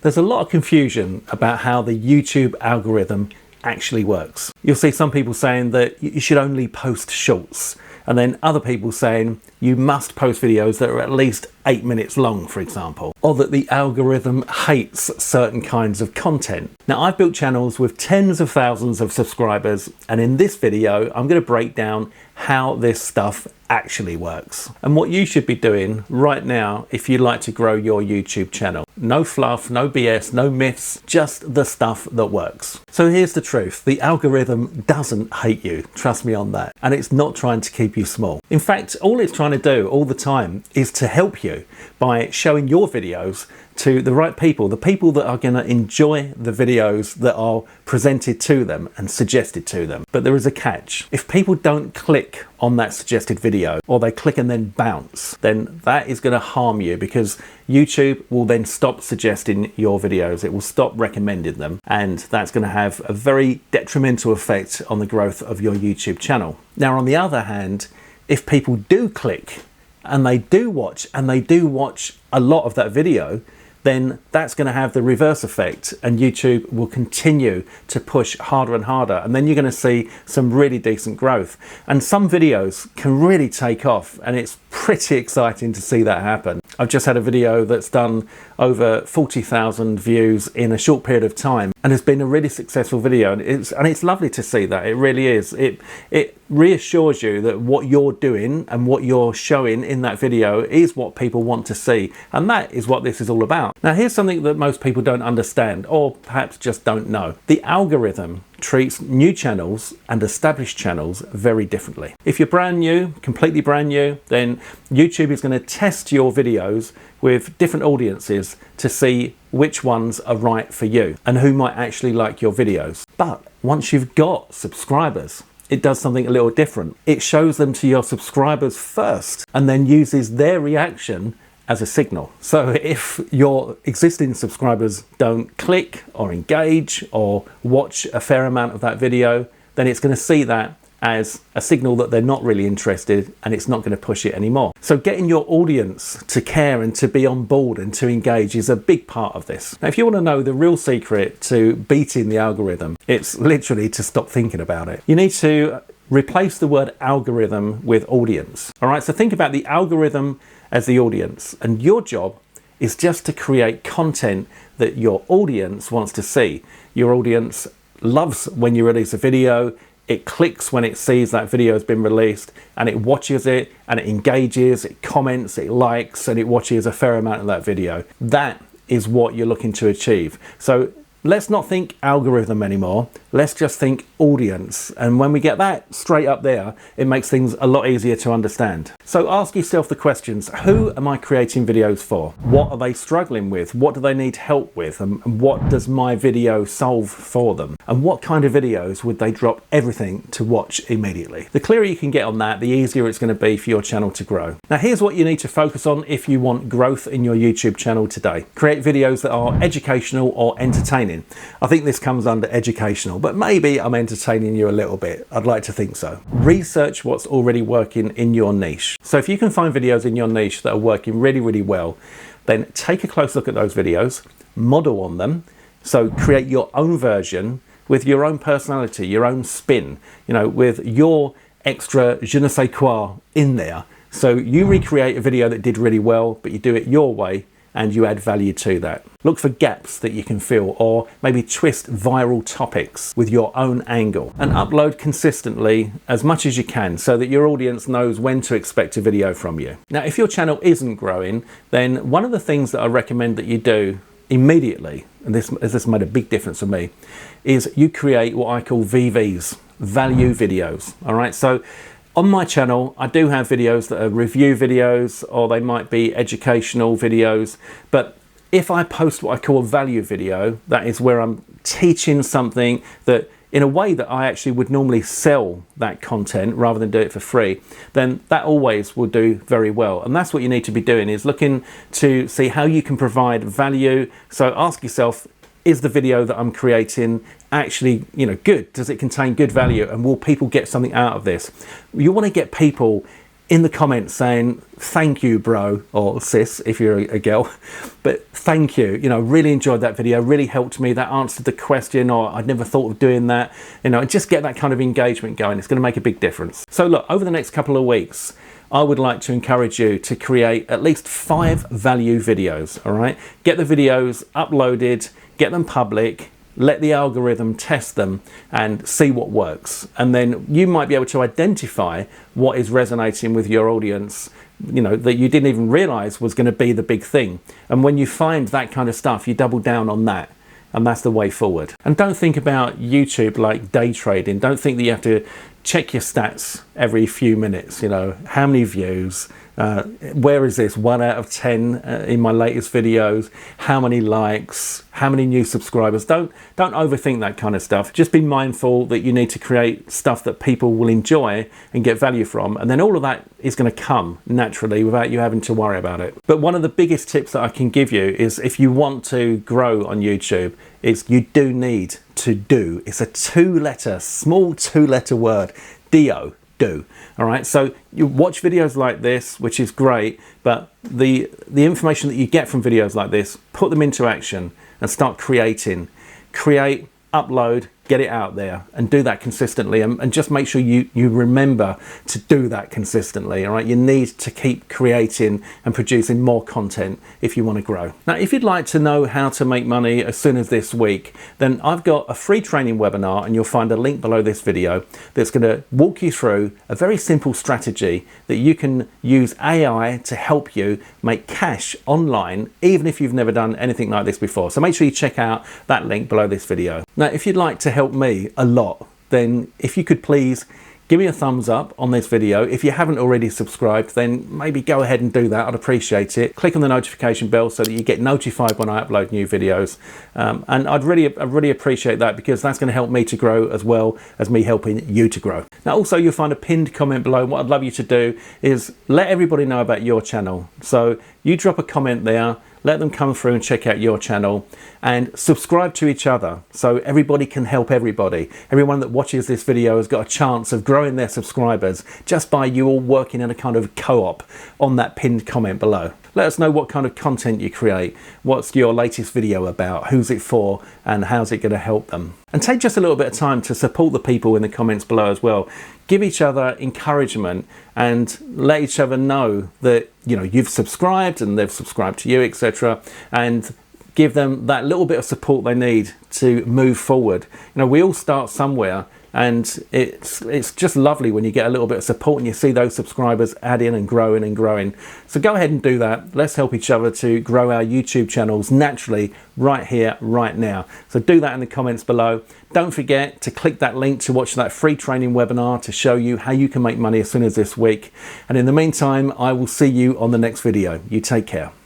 There's a lot of confusion about how the YouTube algorithm actually works. You'll see some people saying that you should only post shorts, and then other people saying you must post videos that are at least 8 minutes long, for example, or that the algorithm hates certain kinds of content. Now, I've built channels with tens of thousands of subscribers, and in this video, I'm going to break down how this stuff actually works and what you should be doing right now if you'd like to grow your YouTube channel. No fluff, no BS, no myths, just the stuff that works. So here's the truth. The algorithm doesn't hate you, trust me on that, and it's not trying to keep you small. In fact, all it's trying to do all the time is to help you by showing your videos to the right people, the people that are going to enjoy the videos that are presented to them and suggested to them. But there is a catch. If people don't click on that suggested video, or they click and then bounce, then that is going to harm you, because YouTube will then stop suggesting your videos. It will stop recommending them, and that's going to have a very detrimental effect on the growth of your YouTube channel. Now, on the other hand, if people do click and they do watch a lot of that video, then that's going to have the reverse effect, and YouTube will continue to push harder and harder, and then you're going to see some really decent growth. And some videos can really take off, and it's pretty exciting to see that happen. I've just had a video that's done over 40,000 views in a short period of time, and has been a really successful video, and it's lovely to see that. It really is. It reassures you that what you're doing and what you're showing in that video is what people want to see, and that is what this is all about. Now, here's something that most people don't understand, or perhaps just don't know. The algorithm treats new channels and established channels very differently. If you're brand new, completely brand new, then YouTube is going to test your videos with different audiences to see which ones are right for you and who might actually like your videos. But once you've got subscribers, it does something a little different. It shows them to your subscribers first and then uses their reaction as a signal. So if your existing subscribers don't click or engage or watch a fair amount of that video, then it's going to see that as a signal that they're not really interested, and it's not going to push it anymore. So getting your audience to care and to be on board and to engage is a big part of this. Now, if you want to know the real secret to beating the algorithm, it's literally to stop thinking about it. You need to replace the word algorithm with audience. All right, so think about the algorithm as the audience, and your job is just to create content that your audience wants to see. Your audience loves when you release a video. It clicks when it sees that video has been released, and it watches it, and it engages, it comments, it likes, and it watches a fair amount of that video. That is what you're looking to achieve. So let's not think algorithm anymore. Let's just think audience. And when we get that straight up there, it makes things a lot easier to understand. So ask yourself the questions: who am I creating videos for? What are they struggling with? What do they need help with? And what does my video solve for them? And what kind of videos would they drop everything to watch immediately? The clearer you can get on that, the easier it's going to be for your channel to grow. Now, here's what you need to focus on if you want growth in your YouTube channel today. Create videos that are educational or entertaining. I think this comes under educational, but maybe I'm entertaining you a little bit. I'd like to think so. Research what's already working in your niche. So if you can find videos in your niche that are working really, really well, then take a close look at those videos, model on them. So create your own version with your own personality, your own spin, with your extra je ne sais quoi in there. So you recreate a video that did really well, but you do it your way, and you add value to that. Look for gaps that you can fill, or maybe twist viral topics with your own angle, and upload consistently as much as you can so that your audience knows when to expect a video from you. Now, if your channel isn't growing, then one of the things that I recommend that you do immediately, and this made a big difference for me, is you create what I call VVs, value videos. All right, so on my channel, I do have videos that are review videos, or they might be educational videos. But if I post what I call a value video, that is where I'm teaching something that in a way that I actually would normally sell that content rather than do it for free, then that always will do very well. And that's what you need to be doing, is looking to see how you can provide value. So ask yourself, is the video that I'm creating actually, good? Does it contain good value? And will people get something out of this? You want to get people in the comments saying, thank you, bro, or sis, if you're a girl, but thank you. You know, really enjoyed that video, really helped me. That answered the question, or I'd never thought of doing that. You know, just get that kind of engagement going. It's going to make a big difference. So look, over the next couple of weeks, I would like to encourage you to create at least 5 value videos, all right? Get the videos uploaded, get them public, let the algorithm test them and see what works. And then you might be able to identify what is resonating with your audience, you know, that you didn't even realize was going to be the big thing. And when you find that kind of stuff, you double down on that. And that's the way forward. And don't think about YouTube like day trading. Don't think that you have to check your stats every few minutes. You know, how many views, where is this 1 out of 10 in my latest videos, how many likes, how many new subscribers. Don't overthink that kind of stuff. Just be mindful that you need to create stuff that people will enjoy and get value from, and then all of that is going to come naturally without you having to worry about it. But one of the biggest tips that I can give you is, if you want to grow on YouTube, is you do need to do. It's a small two-letter word, do. All right, so you watch videos like this, which is great, but the information that you get from videos like this, put them into action and start creating. Create, upload, get it out there, and do that consistently, and just make sure you remember to do that consistently. All right, you need to keep creating and producing more content if you want to grow. Now, if you'd like to know how to make money as soon as this week, then I've got a free training webinar, and you'll find a link below this video that's going to walk you through a very simple strategy that you can use AI to help you make cash online, even if you've never done anything like this before. So make sure you check out that link below this video. Now, if you'd like to help me a lot, then if you could please give me a thumbs up on this video. If you haven't already subscribed, then maybe go ahead and do that. I'd appreciate it. Click on the notification bell so that you get notified when I upload new videos. And I'd really appreciate that, because that's going to help me to grow as well as me helping you to grow. Now, also, you'll find a pinned comment below. What I'd love you to do is let everybody know about your channel. So you drop a comment there, let them come through and check out your channel, and subscribe to each other so everybody can help everybody. Everyone that watches this video has got a chance of growing their subscribers just by you all working in a kind of co-op on that pinned comment below. Let us know what kind of content you create, what's your latest video about, who's it for, and how's it going to help them. And take just a little bit of time to support the people in the comments below as well. Give each other encouragement and let each other know that, you know, you've subscribed and they've subscribed to you, etc. And give them that little bit of support they need to move forward. You know, we all start somewhere, and it's just lovely when you get a little bit of support and you see those subscribers add in and growing and growing. So go ahead and do that. Let's help each other to grow our YouTube channels naturally right here, right now. So do that in the comments below. Don't forget to click that link to watch that free training webinar to show you how you can make money as soon as this week. And in the meantime, I will see you on the next video. You take care.